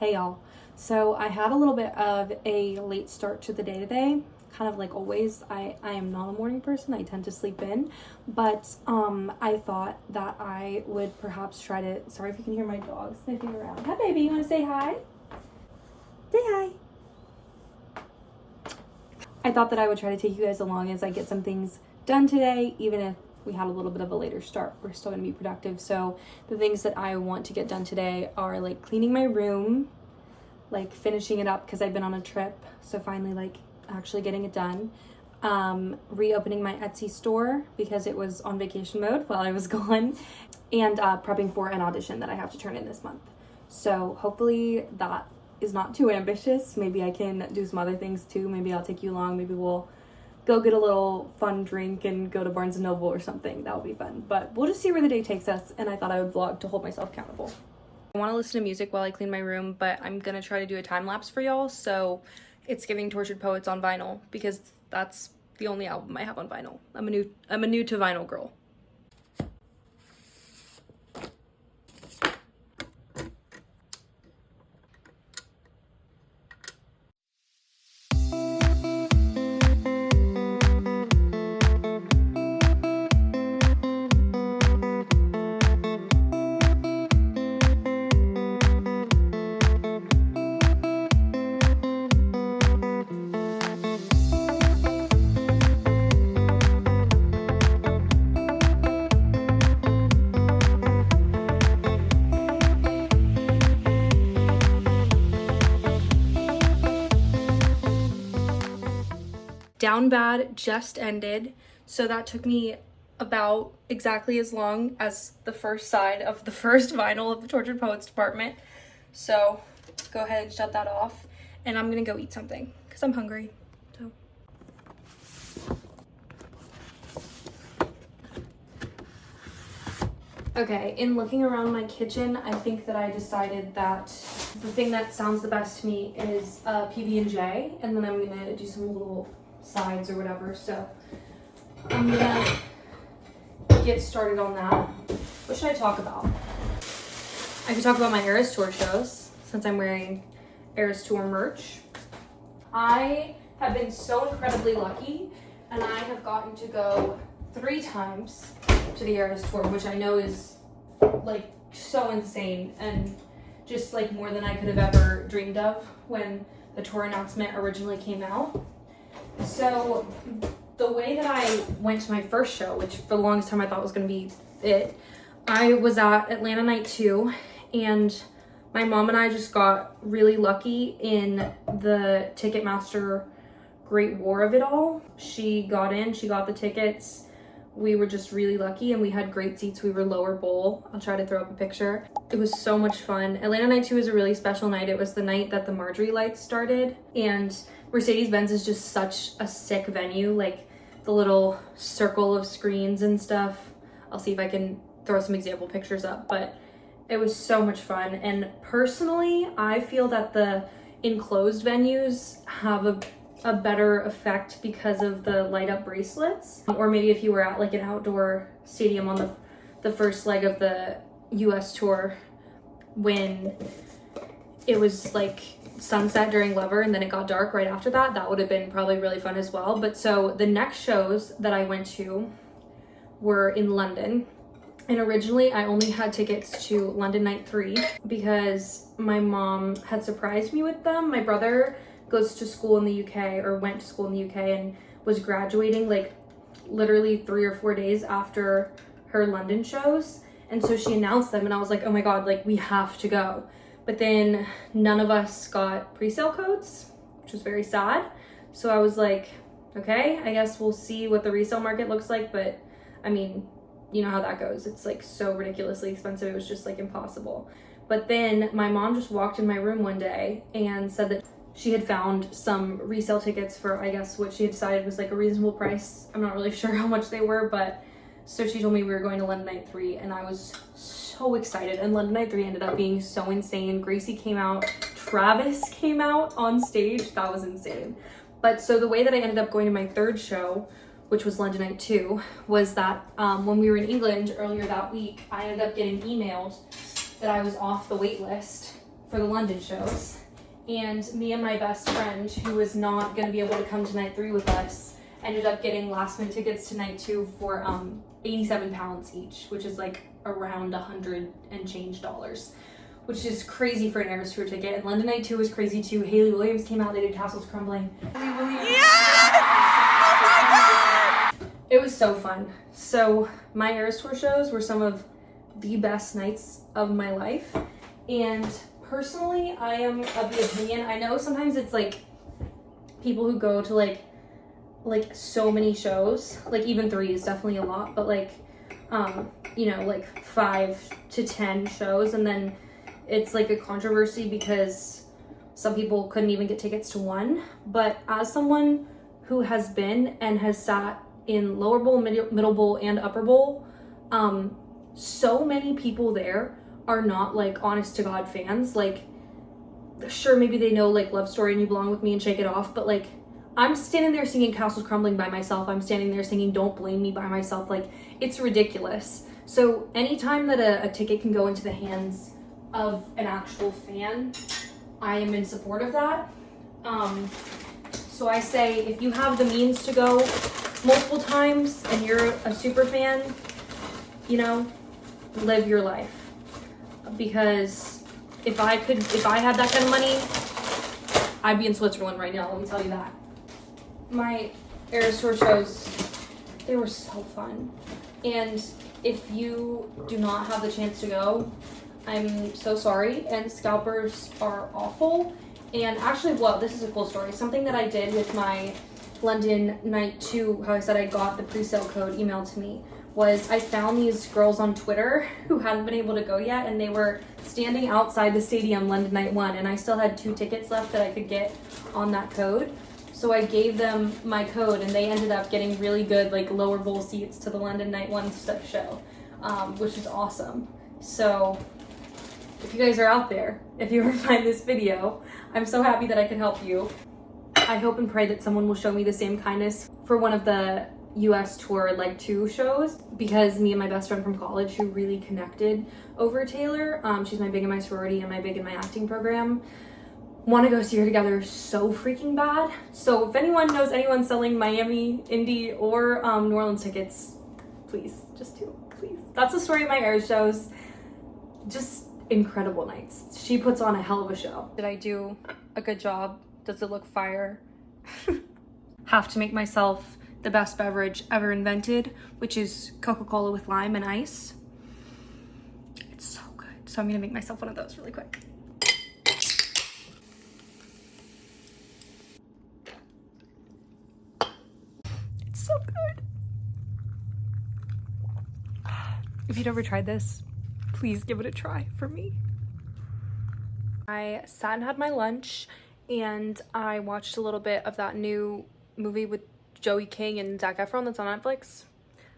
Hey y'all. So I had a little bit of a late start to the day today. Kind of like always, I am not a morning person. I tend to sleep in. But I thought that I would perhaps try to, sorry if you can hear my dog sniffing around. Hi baby, you wanna say hi? Say hi. I thought that I would try to take you guys along as I get some things done today, even if we had a little bit of a later start. We're still gonna be productive. So the things that I want to get done today are like cleaning my room, like finishing it up because I've been on a trip. So finally like actually getting it done. Reopening my Etsy store because it was on vacation mode while I was gone, and prepping for an audition that I have to turn in this month. So hopefully that is not too ambitious. Maybe I can do some other things too. Maybe I'll take you along. Maybe we'll go get a little fun drink and go to Barnes & Noble or something. That would be fun. But we'll just see where the day takes us, and I thought I would vlog to hold myself accountable. I want to listen to music while I clean my room, but I'm gonna try to do a time lapse for y'all, so it's giving Tortured Poets on vinyl because that's the only album I have on vinyl. I'm a new to vinyl girl. Down Bad just ended, so that took me about exactly as long as the first side of the first vinyl of the Tortured Poets department. So go ahead and shut that off, and I'm gonna go eat something because I'm hungry. So okay, in looking around my kitchen, I think that I decided that the thing that sounds the best to me is PB&J, and then I'm gonna do some little sides or whatever. So I'm gonna get started on that. What should I talk about? I could talk about my Eras Tour shows since I'm wearing Eras Tour merch. I have been so incredibly lucky, and I have gotten to go 3 times to the Eras Tour, which I know is like so insane and just like more than I could have ever dreamed of when the tour announcement originally came out. So the way that I went to my first show, which for the longest time I thought was going to be it, I was at Atlanta Night 2, and my mom and I just got really lucky in the Ticketmaster Great War of it all. She got in, she got the tickets. We were just really lucky, and we had great seats. We were lower bowl. I'll try to throw up a picture. It was so much fun. Atlanta Night 2 was a really special night. It was the night that the Marjorie lights started, and Mercedes-Benz is just such a sick venue, like the little circle of screens and stuff. I'll see if I can throw some example pictures up, but it was so much fun. And personally, I feel that the enclosed venues have a better effect because of the light up bracelets. Or maybe if you were at like an outdoor stadium on the first leg of the US tour when it was like sunset during Lover and then it got dark right after that, that would have been probably really fun as well. But so the next shows that I went to were in London, and originally I only had tickets to London Night 3 because my mom had surprised me with them. My brother goes to school in the UK, or went to school in the UK, and was graduating like literally 3 or 4 days after her London shows, and so she announced them and I was like, oh my god, like we have to go. But then none of us got pre-sale codes, which was very sad. So I was like, okay, I guess we'll see what the resale market looks like. But I mean, you know how that goes. It's like so ridiculously expensive. It was just like impossible. But then my mom just walked in my room one day and said that she had found some resale tickets for, I guess, what she had decided was like a reasonable price. I'm not really sure how much they were, but so she told me we were going to London Night 3, and I was so excited. And London Night 3 ended up being so insane. Gracie came out, Travis came out on stage. That was insane. But so the way that I ended up going to my third show, which was London Night 2, was that when we were in England earlier that week, I ended up getting emailed that I was off the wait list for the London shows. And me and my best friend, who was not going to be able to come to night 3 with us, ended up getting last minute tickets to night 2 for £87 each, which is like around $100 and change, which is crazy for an Eras Tour ticket. And London night 2 was crazy too. Hayley Williams came out, they did Castles Crumbling. It was so fun. So my Eras Tour shows were some of the best nights of my life. And personally, I am of the opinion, I know sometimes it's like people who go to like so many shows, like even 3 is definitely a lot, but like, you know, like 5 to 10 shows, and then it's like a controversy because some people couldn't even get tickets to 1. But as someone who has been and has sat in lower bowl, middle bowl, and upper bowl, so many people there are not like honest to God fans. Like, sure, maybe they know like Love Story and You Belong With Me and Shake It Off, but like I'm standing there singing Castles Crumbling by myself. I'm standing there singing Don't Blame Me by myself. Like, it's ridiculous. So anytime that a ticket can go into the hands of an actual fan, I am in support of that. So I say, if you have the means to go multiple times and you're a super fan, you know, live your life. Because if I had that kind of money, I'd be in Switzerland right now, let me tell you that. My Eras Tour shows, they were so fun. And if you do not have the chance to go, I'm so sorry. And scalpers are awful. And actually, well, this is a cool story. Something that I did with my London night 2, how I said I got the pre-sale code emailed to me, was I found these girls on Twitter who hadn't been able to go yet, and they were standing outside the stadium London night 1, and I still had 2 tickets left that I could get on that code. So I gave them my code, and they ended up getting really good like lower bowl seats to the London night 1 show, which is awesome. So if you guys are out there, if you ever find this video, I'm so happy that I could help you. I hope and pray that someone will show me the same kindness for one of the US tour like 2 shows, because me and my best friend from college who really connected over Taylor, she's my big in my sorority and my big in my acting program, want to go see her together so freaking bad. So if anyone knows anyone selling Miami, Indy, or New Orleans tickets, please, just do, please. That's the story of my Eras shows. Just incredible nights. She puts on a hell of a show. Did I do a good job? Does it look fire? Have to make myself the best beverage ever invented, which is Coca-Cola with lime and ice. It's so good. So I'm gonna make myself one of those really quick. It's so good. If you've never tried this, please give it a try for me. I sat and had my lunch, and I watched a little bit of that new movie with Joey King and Zac Efron that's on Netflix.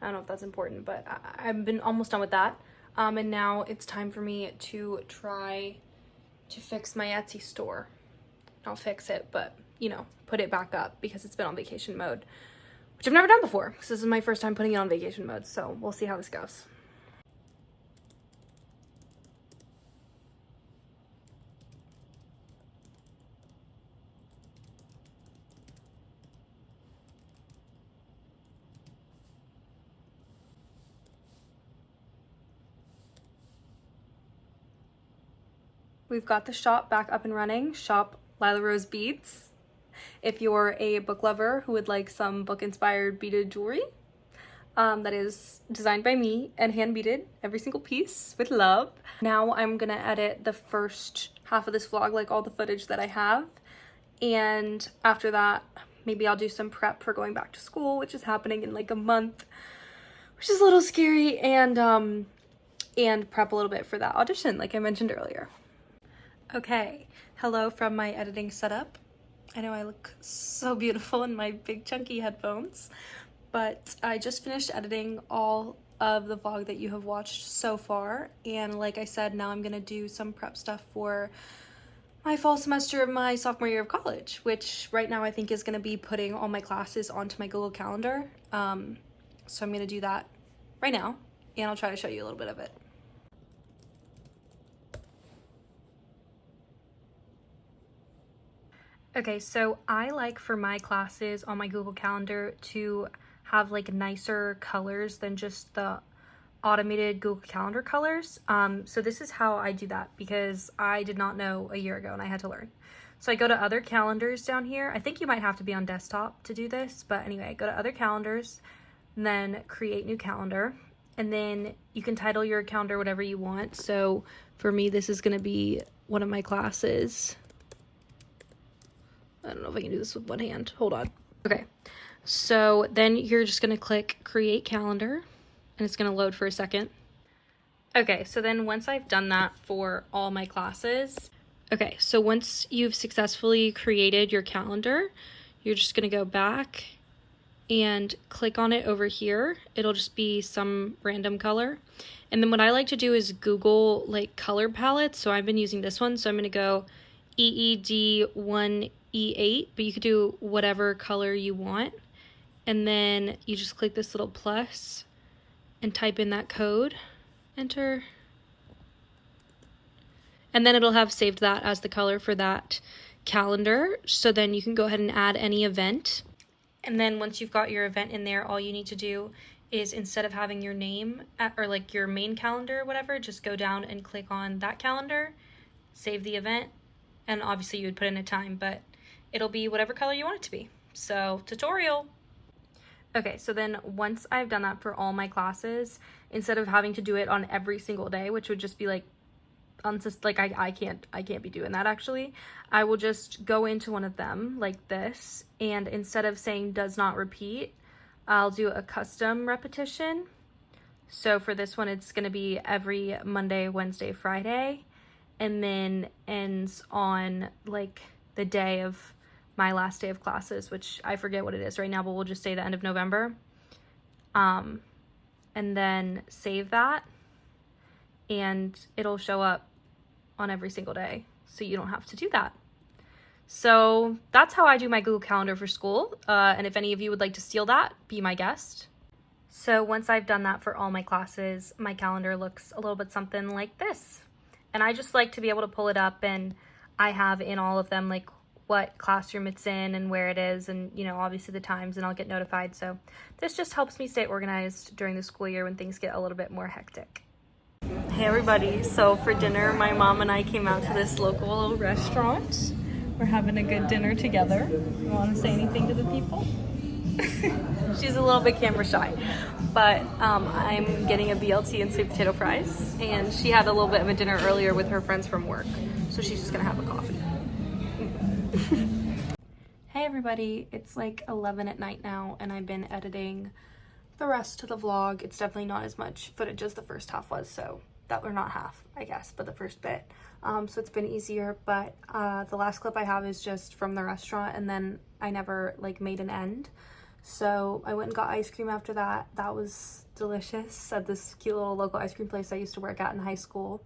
I don't know if that's important, but I've been almost done with that. And now it's time for me to try to fix my Etsy store. I'll fix it, but, you know, put it back up because it's been on vacation mode, which I've never done before. This is my first time putting it on vacation mode, so we'll see how this goes. We've got the shop back up and running, shop Lilah Rose Beads. If you're a book lover who would like some book-inspired beaded jewelry, that is designed by me and hand beaded, every single piece with love. Now I'm gonna edit the first half of this vlog, like all the footage that I have. And after that, maybe I'll do some prep for going back to school, which is happening in like a month, which is a little scary, and prep a little bit for that audition, like I mentioned earlier. Okay, hello from my editing setup. I know I look so beautiful in my big chunky headphones, but I just finished editing all of the vlog that you have watched so far, and like I said, now I'm gonna do some prep stuff for my fall semester of my sophomore year of college, which right now I think is gonna be putting all my classes onto my Google Calendar. So I'm gonna do that right now, and I'll try to show you a little bit of it. Okay, so I like for my classes on my Google Calendar to have like nicer colors than just the automated Google Calendar colors. So this is how I do that because I did not know a year ago and I had to learn. So I go to other calendars down here. I think you might have to be on desktop to do this, but anyway, go to other calendars, then create new calendar, and then you can title your calendar whatever you want. So for me, this is gonna be one of my classes. I don't know if I can do this with one hand. Hold on. Okay, so then you're just gonna click create calendar and it's gonna load for a second. Okay, so then once I've done that for all my classes, okay, so once you've successfully created your calendar, you're just gonna go back and click on it over here. It'll just be some random color. And then what I like to do is Google like color palettes. So I've been using this one. So I'm gonna go EED1E8, but you could do whatever color you want. And then you just click this little plus and type in that code, enter. And then it'll have saved that as the color for that calendar. So then you can go ahead and add any event. And then once you've got your event in there, all you need to do is instead of having your name or like your main calendar or whatever, just go down and click on that calendar, save the event, and obviously you would put in a time, but it'll be whatever color you want it to be. So tutorial. Okay, so then once I've done that for all my classes, instead of having to do it on every single day, which would just be like I can't be doing that actually. I will just go into one of them like this, and instead of saying does not repeat, I'll do a custom repetition. So for this one, it's gonna be every Monday, Wednesday, Friday, and then ends on like the day of my last day of classes, which I forget what it is right now, but we'll just say the end of November. And then save that, and it'll show up on every single day, so you don't have to do that. So that's how I do my Google Calendar for school, and if any of you would like to steal that, be my guest. So once I've done that for all my classes, my calendar looks a little bit something like this. And I just like to be able to pull it up, and I have in all of them like what classroom it's in and where it is, and you know, obviously the times, and I'll get notified. So this just helps me stay organized during the school year when things get a little bit more hectic. Hey everybody, so for dinner my mom and I came out to this local restaurant. We're having a good dinner together. You want to say anything to the people? She's a little bit camera shy, but I'm getting a BLT and sweet potato fries, and she had a little bit of a dinner earlier with her friends from work, so she's just gonna have a coffee. Hey everybody, it's like 11 at night now, and I've been editing the rest of the vlog. It's definitely not as much footage as the first half was, so that were not half, I guess, but the first bit. So it's been easier, but the last clip I have is just from the restaurant, and then I never like made an end. So I went and got ice cream after that. That was delicious at this cute little local ice cream place I used to work at in high school.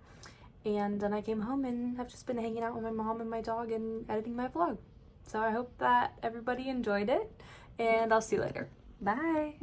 And then I came home and have just been hanging out with my mom and my dog and editing my vlog. So I hope that everybody enjoyed it, and I'll see you later. Bye.